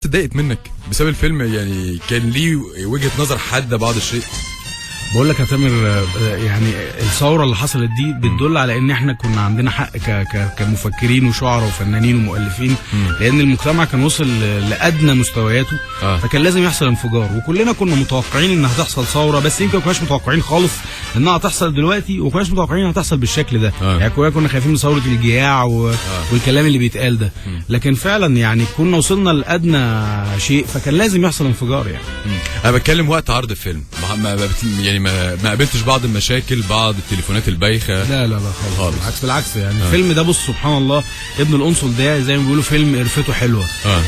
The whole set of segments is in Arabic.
اتضايقت منك بسبب الفيلم؟ يعني كان ليه وجهة نظر حادة بعض الشيء؟ بقول لك يا تامر، يعني الثوره اللي حصلت دي بتدل على ان احنا كنا عندنا حق كمفكرين وشعراء وفنانين ومؤلفين، لان المجتمع كان وصل لادنى مستوياته. فكان لازم يحصل انفجار، وكلنا كنا متوقعين انها هتحصل ثوره، بس يمكن ما كناش متوقعين خالص انها هتحصل دلوقتي، وما كناش متوقعين انها هتحصل بالشكل ده. يعني كنا خايفين من ثوره الجياع والكلام اللي بيتقال ده، لكن فعلا يعني كنا وصلنا لادنى شيء، فكان لازم يحصل انفجار. يعني انا بتكلم وقت عرض الفيلم، يعني ما قابلتش بعض المشاكل، بعض التليفونات البايخه؟ لا لا لا خالص. بالعكس يعني الفيلم ده بص سبحان الله، ابن القنصل ده زي ما بيقولوا فيلم قرفته حلوه.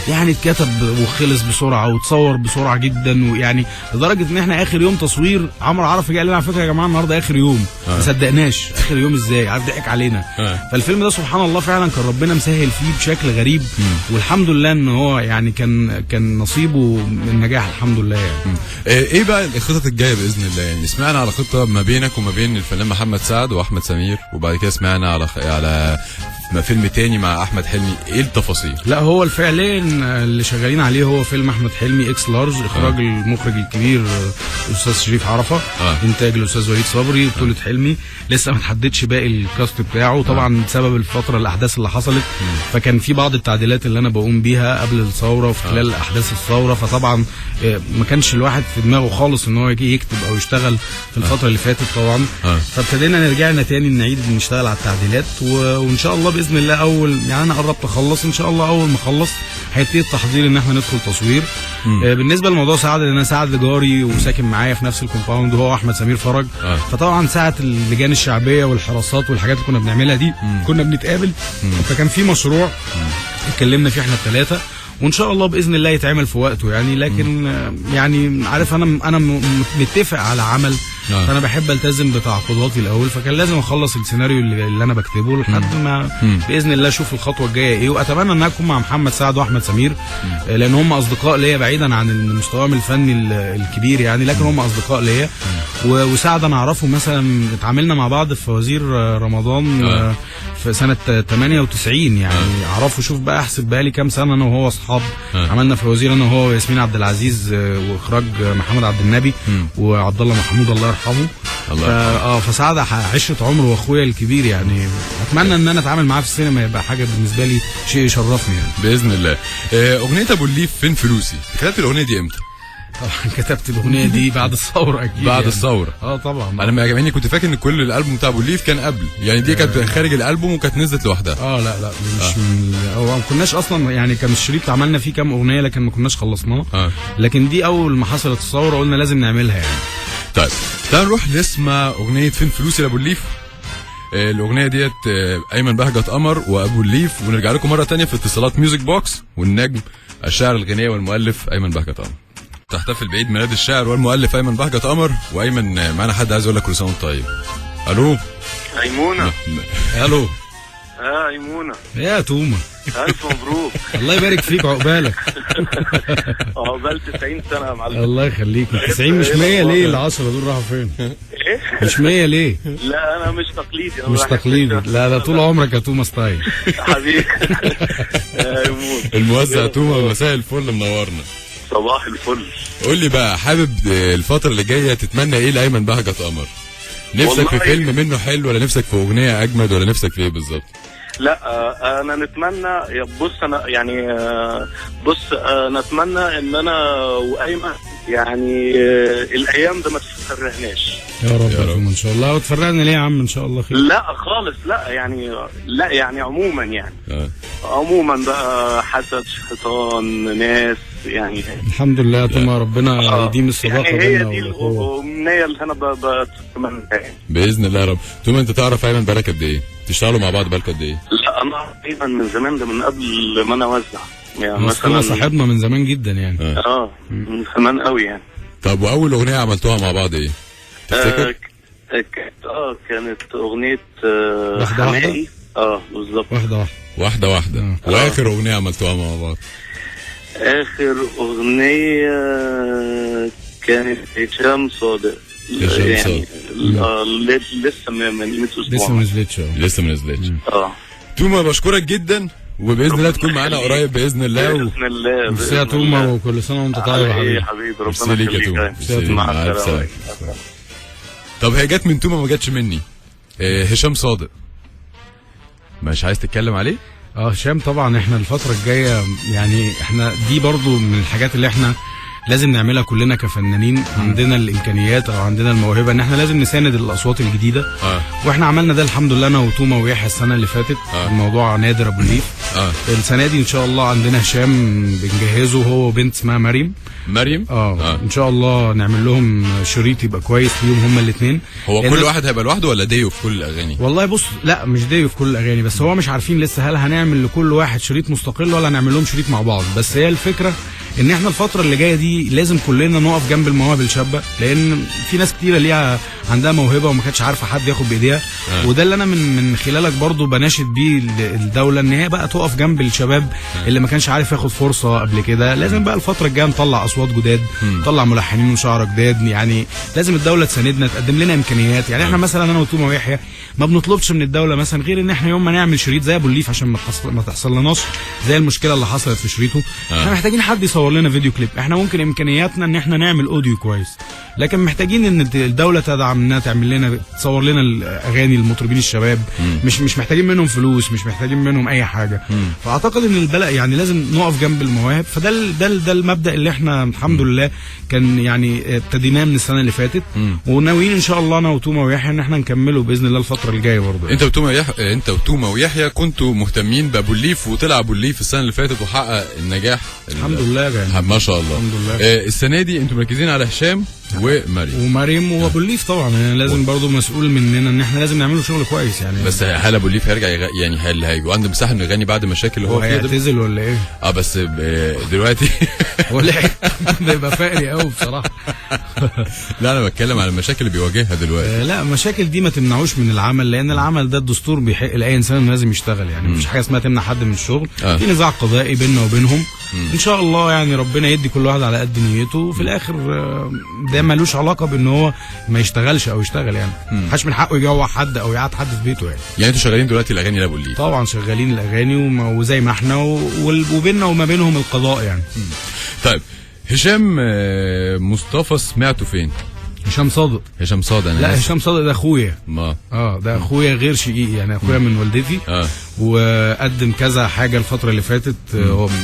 يعني اتكتب وخلص بسرعه وتصور بسرعه جدا، ويعني لدرجه ان احنا اخر يوم تصوير عمرو عرفة جه قال لنا على فكره يا جماعه النهارده اخر يوم. ما صدقناش اخر يوم ازاي، عارف ضحك علينا. فالفيلم ده سبحان الله فعلا كان ربنا مسهل فيه بشكل غريب، والحمد لله ان هو يعني كان نصيبه من النجاح الحمد لله. يعني ايه بقى الخطط الجايه باذن الله؟ يعني سمعنا على خطه ما بينك وما بين الفنان محمد سعد واحمد سمير، وبعد كده سمعنا على فيلم تاني مع احمد حلمي، ايه التفاصيل؟ لا هو الفعليا اللي شغالين عليه هو فيلم احمد حلمي اكس لارج، اخراج المخرج الكبير الاستاذ شريف عرفة، انتاج الاستاذ وليد صبري، بطولة حلمي. لسه ما تحددش باقي الكاست بتاعه طبعا بسبب الفتره الاحداث اللي حصلت، فكان في بعض التعديلات اللي انا بقوم بيها قبل الثوره وفي خلال احداث الثوره، فطبعا ما كانش الواحد في دماغه خالص ان هو يجي يكتب او يشتغل في الفتره اللي فاتت طبعا. فابتدينا نرجعنا تاني نعيد نشتغل على التعديلات، وان شاء الله باذن الله يعني انا قربت اخلص ان شاء الله، اول ما اخلص هيبتدي التحضير ان احنا ندخل تصوير. بالنسبه لموضوع سعد، ان انا سعد جاري وساكن معايا في نفس الكومباوند، وهو احمد سمير فرج. فطبعا ساعه اللجان الشعبيه والحراسات والحاجات اللي كنا بنعملها دي كنا بنتقابل، فكان في مشروع اتكلمنا فيه احنا الثلاثه، وان شاء الله باذن الله يتعمل في وقته يعني. لكن يعني عارف انا متفق على عمل، فانا بحب التزم بتعاقداتي الاول، فكان لازم اخلص السيناريو اللي انا بكتبه لحد ما باذن الله اشوف الخطوه الجايه ايه. واتمنى ان اكون مع محمد سعد واحمد سمير، لان هم اصدقاء ليا بعيدا عن مستواهم الفني الكبير يعني، لكن هم اصدقاء ليا. وسعد انا اعرفه مثلا اتعاملنا مع بعض في فوازير رمضان في سنه 98 يعني. اعرفه، شوف بقى احسب بقالي كام سنه انا وهو اصحاب. عملنا فوازير انا وهو وياسمين عبد العزيز، واخراج محمد عبد النبي وعبد الله محمود الله يرحمه. فسعد عشره عمر واخويا الكبير يعني. اتمنى ان انا اتعامل معاه في السينما، يبقى حاجه بالنسبه لي شيء يشرفني يعني باذن الله. اغنيه ابو الليف فين فلوسي، كتبت الاغنيه دي امتى؟ طبعا كتبت الاغنيه دي بعد الثوره اكيد. بعد يعني الثوره طبعا. انا ما عجبني، كنت فاكر ان كل الالبوم بتاع ابو الليف كان قبل، يعني دي كانت خارج الالبوم وكانت نزلت لوحدها. لا مش ما كناش اصلا يعني، كان الشريط عملنا فيه كام اغنيه لكن ما كناش خلصناه. لكن دي اول ما حصلت الثوره قلنا لازم نعملها يعني. طيب تعال نروح نسمع اغنيه فين فلوسي لابو الليف. الاغنيه ديت ايمن بهجت قمر وابو الليف، ونرجع لكم مره تانية في اتصالات ميوزك بوكس، والنجم الشاعر الغنائي والمؤلف ايمن بهجت قمر. تحتفل بعيد ميلاد الشاعر والمؤلف ايمن بهجت قمر، وايمن معانا حد عايز يقول لك كل سنه وانت طيب. الو ايمونه. الو ايمونه يا تومه، الف مبروك. الله يبارك فيك، عقبالك. عقبال 90 سنه يا معلم. الله يخليك. 90 مش 100 ليه؟ ال10 دول راحوا فين؟ ايه مش 100 ليه؟ لا انا مش تقليدي. مش تقليدي، لا طول عمرك يا تومه ستايل حبيبي. الموزع تومه، مساء الفل، منورنا. صباح الفل. قول لي بقى، حابب الفتره اللي جايه تتمنى ايه لايمن بهجت قمر؟ نفسك في فيلم منه حلو، ولا نفسك في اغنيه اجمد، ولا نفسك في ايه بالظبط؟ لا انا نتمنى، بص انا يعني نتمنى ان انا وايمن يعني الايام ده ما تفرقناش يا رب ان شاء الله. وتفرقنا ليه يا عم؟ ان شاء الله خير. لا خالص، لا يعني عموما يعني عموما بقى حسد شيطان ناس يعني. الحمد لله يا توما، ربنا يديم الصداقه يعني هي بيننا. دي الامنيه اللي انا بتمناها يعني. باذن الله يا رب. توما انت تعرف ايمن بالك قد ايه؟ تشتغلوا مع بعض بالك قد ايه؟ لا انا تقريبا من زمان، ده من قبل ما انا اوزع يعني. مثلا صاحبنا من زمان جدا يعني. من زمان قوي يعني. طب واول اغنيه عملتوها مع بعض ايه؟ تفتكر؟ كانت اغنيه حماقي. بالظبط. واحده. واخر اغنيه عملتوها مع بعض؟ اخر اغنيه كانت هشام صادق يعني. لسه ما نزلتش. توما بشكرك جدا، وباذن الله تكون معانا قريب باذن الله. باذن الله. ميرسي يا تومه، وكل سنه وانت طيب يا حبيبي. ربنا يخليك. مع السلامه. طب هي جت من تومه ما جاتش مني. هشام صادق مش عايز تتكلم عليه؟ هشام طبعا احنا الفتره الجايه يعني احنا دي برضو من الحاجات اللي احنا لازم نعملها كلنا كفنانين. عندنا الامكانيات او عندنا الموهبه ان احنا لازم نساند الاصوات الجديده. واحنا عملنا ده الحمد لله انا وتومه ويحيى السنه اللي فاتت. الموضوع نادر ابو الليف. السنه دي ان شاء الله عندنا هشام بنجهزه هو وبنت اسمها مريم. ان شاء الله نعمل لهم شريط يبقى كويس ليهم هما الاثنين. هو كل واحد هيبقى لوحده ولا ديو في كل الاغاني؟ والله بص، لا مش ديو في كل الاغاني، بس هو مش عارفين لسه هل هنعمل لكل واحد شريط مستقل ولا هنعمل لهم شريط مع بعض. بس هي الفكره ان احنا الفتره اللي جايه دي لازم كلنا نقف جنب المواهب الشابه، لان في ناس كتيره ليها عندها موهبه وما كانتش عارفه حد ياخد بايديها. وده اللي انا من خلالك برضو بناشد بيه الدوله ان هي بقى تقف جنب الشباب اللي ما كانش عارف ياخد فرصه قبل كده. لازم بقى الفتره الجايه نطلع اصوات جداد، نطلع ملحنين وشعراء جداد. يعني لازم الدوله تساندنا، تقدم لنا امكانيات. يعني احنا مثلا انا وتومه ويحيى ما بنطلبش من الدوله مثلا غير ان احنا يوم ما نعمل شريط زي ابو الليف عشان ما تحصل لناش زي المشكله اللي حصلت في شريطه. احنا محتاجين حد يصور لنا فيديو كليب. احنا ممكن امكانياتنا ان احنا نعمل اوديو كويس، لكن محتاجين ان الدوله تدعم انها تعمل لنا، تصور لنا الاغاني المطربين الشباب. مش محتاجين منهم فلوس، مش محتاجين منهم اي حاجه. فاعتقد ان البلد يعني لازم نقف جنب المواهب. فده ده المبدا اللي احنا الحمد لله كان يعني ابتديناه من السنه اللي فاتت، وناويين ان شاء الله انا وتومه ويحيى ان احنا نكمله باذن الله الفتره الجايه برضه. انت وتومه ويحيى كنتوا مهتمين بابو الليف، وطلع ابو الليف السنه اللي فاتت وحقق النجاح الحمد لله يعني. ما شاء الله. الحمد لله. السنه دي انتوا مركزين على هشام ومريم وابو الليف طبعا. يعني لازم برضه مسؤول مننا ان احنا لازم نعمله شغل كويس يعني. بس هل ابو الليف هيرجع يعني هل هيبقى عنده مساحه انه يغني بعد المشاكل اللي هو فيها دي؟ هيعتزل ولا ايه؟ بس دلوقتي ولا ده يبقى فقري قوي بصراحه. لا انا بتكلم على المشاكل اللي بيواجهها دلوقتي. لا المشاكل دي ما تمنعوش من العمل، لان العمل ده الدستور بيحق لاي انسان انه لازم يشتغل. يعني مفيش حاجه اسمها تمنع حد من الشغل. في نزاع قضائي بيننا وبينهم. ان شاء الله يعني ربنا يدي كل واحد على قد نيته. وفي الاخر ده ملوش علاقه بان هو ما يشتغلش او يشتغل. يعني محدش من حقه يجوع حد او يقعد حد في بيته. يعني انتوا شغالين دلوقتي الاغاني لابو الليف؟ طبعا شغالين الاغاني وزي ما احنا وبيننا وما بينهم القضاء يعني. طيب هشام مصطفى سمعته فين؟ هشام صادق أنا لا هشام صادق ده اخويا. ده اخويا غير شقيق يعني، اخويا من والدتي. وقدم كذا حاجه الفتره اللي فاتت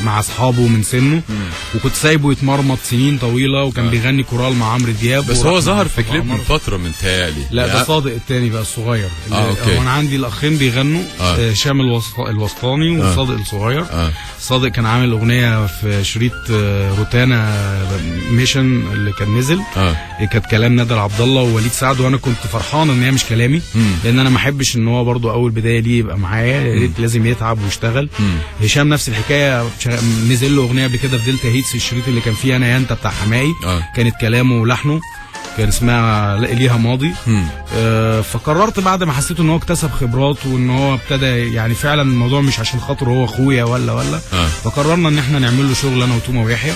مع اصحابه من سنه. وكنت سايبه يتمرمط سنين طويله، وكان بيغني كورال مع عمرو دياب. بس هو ظهر في كليب من فتره من تهيألي. لا ده صادق التاني بقى الصغير. انا عندي الاخين بيغنوا. هشام الوسطاني وصادق الصغير. صادق كان عامل اغنيه في شريط روتانا ميشن اللي كان نزل. كانت كلام نادر عبد الله ووليد سعد، وانا كنت فرحان ان هي مش كلامي. لان انا ما احبش ان هو برضو اول بدايه ليه يبقى معايا. لازم يتعب ويشتغل. هشام نفس الحكايه، نزل له اغنيه قبل كده في دلتا هيتس، الشريط اللي كان فيه انا يا انت بتاع حماقي. كانت كلامه ولحنه، كان اسمها ليها ماضي. فقررت بعد ما حسيت ان هو اكتسب خبرات وان هو ابتدى يعني فعلا الموضوع مش عشان خاطر هو اخويا ولا فقررنا ان احنا نعمل له شغل انا وتومه ويحيى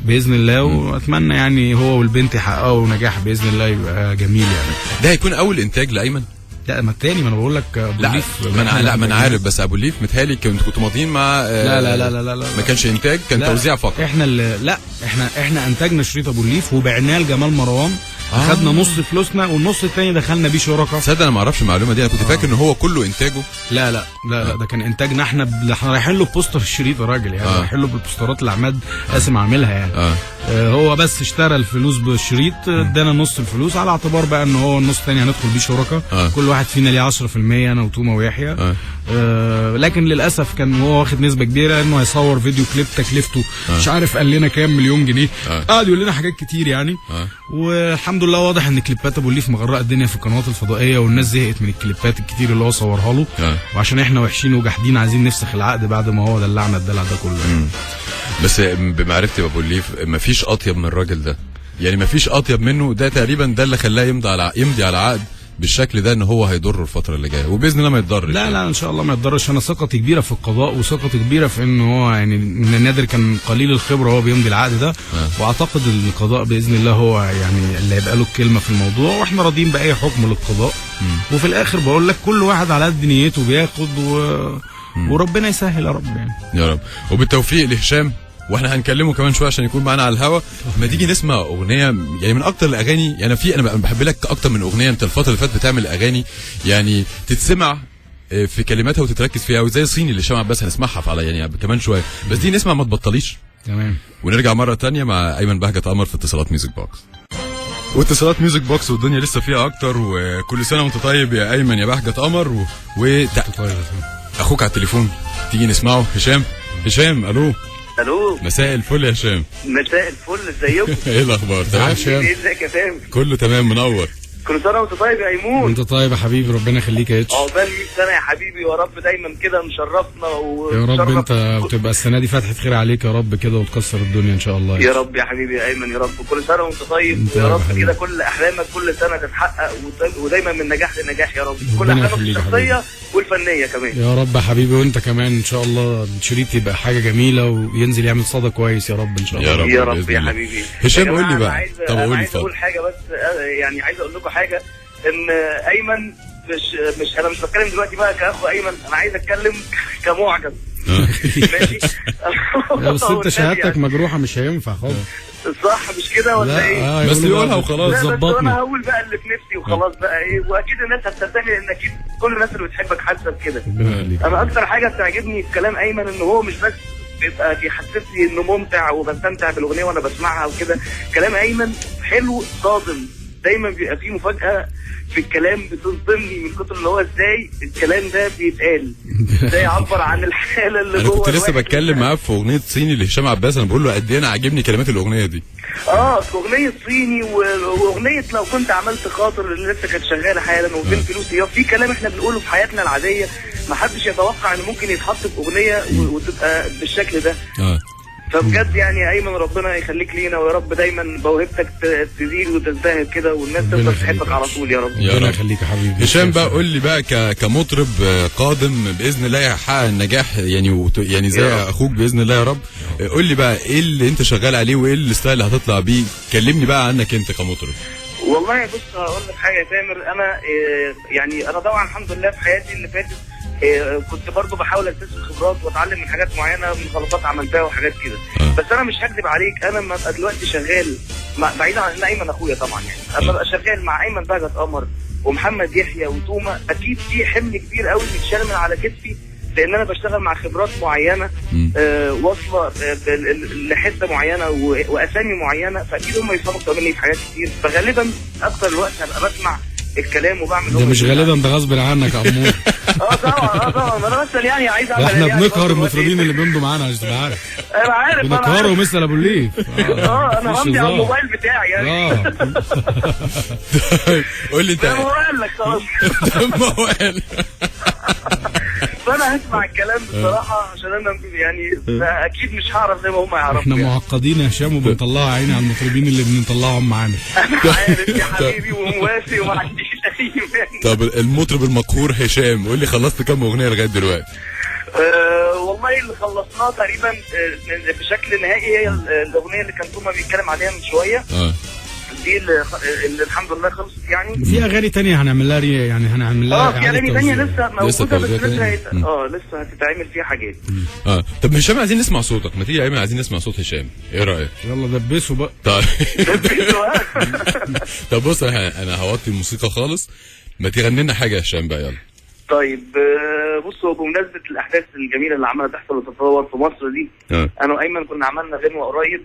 باذن الله. واتمنى يعني هو والبنت يحققوا نجاح باذن الله، يبقى جميل يعني. ده هيكون اول انتاج لايمن؟ لا ما التاني، ما انا بقول لك ابو الليف. ما انا عارف، بس ابو الليف متهيألي كنتوا ماضيين مع لا ما كانش انتاج، كان توزيع فقط. احنا انتجنا شريط ابو الليف وبعناه لجمال مروان. اخدنا نص فلوسنا والنص التاني دخلنا بيه شركاء. تصدق انا ما اعرفش المعلومه دي، انا كنت فاكر ان هو كله انتاجه. لا ده كان انتاجنا احنا رايحين له بوستر الشريط يا راجل يعني. رايحين له بالبوسترات اللي عماد قاسم عاملها يعني. هو بس اشترى الفلوس بالشريط، ادانا نص الفلوس على اعتبار بقى ان هو النص الثاني هندخل بيه شركاء. كل واحد فينا ليه 10%، انا وتومه ويحيى. لكن للاسف كان هو واخد نسبه كبيره انه هيصور فيديو كليب تكلفته مش عارف قال لنا كام مليون جنيه. قعد يقول لنا حاجات كتير يعني. والحمد لله واضح ان كليبات ابو الليف مغرقه الدنيا في القنوات الفضائيه، والناس زهقت من الكليبات الكتير اللي هو صورها له. وعشان احنا وحشين وجاحدين عايزين نفسخ العقد بعد ما هو دلعنا الدلع ده كله. بس بمعرفتي بابو الليف مفيش اطيب من الراجل ده، يعني مفيش اطيب منه. ده تقريبا ده اللي خلاه يمضي على عقد بالشكل ده، ان هو هيضر الفتره اللي جايه، وباذن الله ما يتضرش. لا ان شاء الله ما يتضرش. انا ثقتي كبيره في القضاء وثقتي كبيره في ان هو يعني من النادر كان قليل الخبره وهو بيمضي العقد ده. واعتقد ان القضاء باذن الله هو يعني اللي هيبقى له الكلمه في الموضوع، واحنا راضيين باي حكم للقضاء. وفي الاخر بقول لك كل واحد على قد نيته بياخد وربنا يسهل يا رب يعني. يا رب. وبالتوفيق لهشام، واحنا هنكلمه كمان شويه عشان يكون معانا على الهوا. ما تيجي نسمع اغنيه يعني من اكتر الاغاني، يعني انا بحب لك اكتر من اغنيه. انت الفتره اللي فاتت بتعمل اغاني يعني تتسمع في كلماتها وتتركز فيها، وزي صيني اللي هشام عباس هنسمعها على يعني كمان شويه، بس دي نسمع ما تبطليش. تمام. ونرجع مره تانية مع ايمن بهجت قمر في اتصالات ميوزك بوكس. واتصالات ميوزك بوكس والدنيا لسه فيها اكتر. وكل سنه وانت طيب يا ايمن يا بهجت قمر. اخوك على التليفون، تيجي نسمعه. هشام الو. الو، مساء الفل يا هشام. مساء الفل، ازيكم؟ ايه الاخبار؟ تمام هشام؟ ازيك يا سامي؟ كله تمام، منور. كل سنه وانت طيب يا ايمون. وانت طيب يا حبيبي، ربنا يخليك يا اتش. عقبال 100 سنه يا حبيبي، يا رب دايما كده مشرفنا يا رب. انت وتبقى السنه دي فتحه خير عليك يا رب كده، وتكسر الدنيا ان شاء الله يا رب يا حبيبي يا ايمن. يا رب كل سنه وانت طيب، يا رب كده كل احلامك كل سنه تتحقق، ودايما من نجاح لنجاح يا رب، كل احلامك الشخصيه والفنيه كمان يا رب يا حبيبي. وانت كمان ان شاء الله الشريط يبقى حاجه جميله وينزل يعمل صدى كويس يا رب ان شاء الله. يا رب يا حبيبي. هشام قول لي بقى. طب قول لي. عايز اقول حاجه بس، يعني عايز اقول لكم حاجه، ان ايمن مش انا مش بتكلم دلوقتي بقى كاخو ايمن، انا عايز اتكلم كمعجب. ماشي. بس انت شهادتك مجروحه مش هينفع خالص. صح مش كده ولا ايه؟ بس يقولها وخلاص. ظبطنا. انا هقول بقى اللي في نفسي وخلاص بقى ايه، واكيد الناس هتصدقني، لان اكيد كل الناس اللي بتحبك حاسه بكده. انا اكتر حاجه بتعجبني في كلام ايمن ان هو مش بس بيبقى بيحسسني انه ممتع وبستمتع بالاغنيه وانا بسمعها وكده. كلام ايمن حلو صادم، دايما بيبقى فيه مفاجاه في الكلام بتصدمني من كتر اللي هو ازاي الكلام ده بيتقال، ازاي يعبر عن الحاله اللي جوه. انا كنت لسه بتكلم معاه في اغنيه صيني لهشام عباس، انا بقول له قد ايه انا عاجبني كلمات الاغنيه دي. اغنيه صيني واغنيه لو كنت عملت خاطر اللي لسه كانت شغاله حالا، وفين فلوسي. في كلام احنا بنقوله في حياتنا العاديه ما حدش يتوقع انه ممكن يتحط في اغنيه وتبقى بالشكل ده. فبجد يعني يا ايمن ربنا يخليك لينا، ويا رب دايما موهبتك تزيد وتزدهر كده، والناس تفضل تحبك على طول يا رب. ربنا يخليك يا حبيبي. هشام بقى قول لي بقى كمطرب قادم باذن الله يحقق النجاح يعني زي اخوك باذن الله يا رب. قول لي بقى ايه اللي انت شغال عليه وايه الستايل اللي هتطلع بيه؟ كلمني بقى عنك انت كمطرب. والله بص هقول لك حاجه يا تامر، انا يعني انا طبعا الحمد لله في حياتي اللي فاتت كنت برضو بحاول اكتسب خبرات واتعلم من حاجات معينه، من غلطات عملتها وحاجات كده. بس انا مش هكذب عليك، انا لما ابقى دلوقتي شغال بعيدا عن ان ايمن اخويا طبعا، يعني اما ابقى شغال مع ايمن بهجت قمر ومحمد يحيى وتوما، اكيد في حمل كبير قوي بيتشال من على كتفي، لان انا بشتغل مع خبرات معينه واصله لحته معينه واسامي معينه، فاكيد هم يفهموا اكتر مني في حاجات كتير. فغالبا اكتر الوقت هبقى بسمع الكلام وبعمل ده مش غالبا، ده غصب عنك يا امور. طبعا انا بس يعني عايز اعمل احنا بنقهر المطربين اللي بيمضوا معانا عشان تبقى عارف. انا عارف بنقهرهم مثل ابو الليف. انا همضي على الموبايل بتاعي يعني. قول لي انت. ده موال لك خلاص. ده موال. فانا هسمع الكلام بصراحه، عشان انا يعني اكيد مش هعرف زي ما هم يعرفوا. احنا معقدين يا هشام وبنطلعها عيني على المطربين اللي بنطلعهم معانا. انا عارف يا حبيبي ومواسي وما عنديش اي مانع. طب المطرب المقهور هشام قول لي خلصت كام اغنيه لغايه دلوقتي؟ والله اللي خلصناه تقريبا بشكل نهائي هي الاغنيه اللي كان توما بيتكلم عليها من شويه. دي اللي الحمد لله خلصت يعني. في اغاني تانية هنعمل لها يعني هنعمل لها في اغاني تانية لسه موجوده، بس لسه هتتعمل فيها حاجات. طب هشام عايزين نسمع صوتك، ما تيجي يا ايمن عايزين نسمع صوت هشام، ايه رايك؟ يلا دبسوا بقى. طيب طب بص انا هوطي الموسيقى خالص، ما تغني لنا حاجه يا هشام بقى يلا. طيب بصوا بمناسبه الاحداث الجميله اللي عماله تحصل وتتطور في مصر دي، انا وايمن كنا عملنا غنوه قريب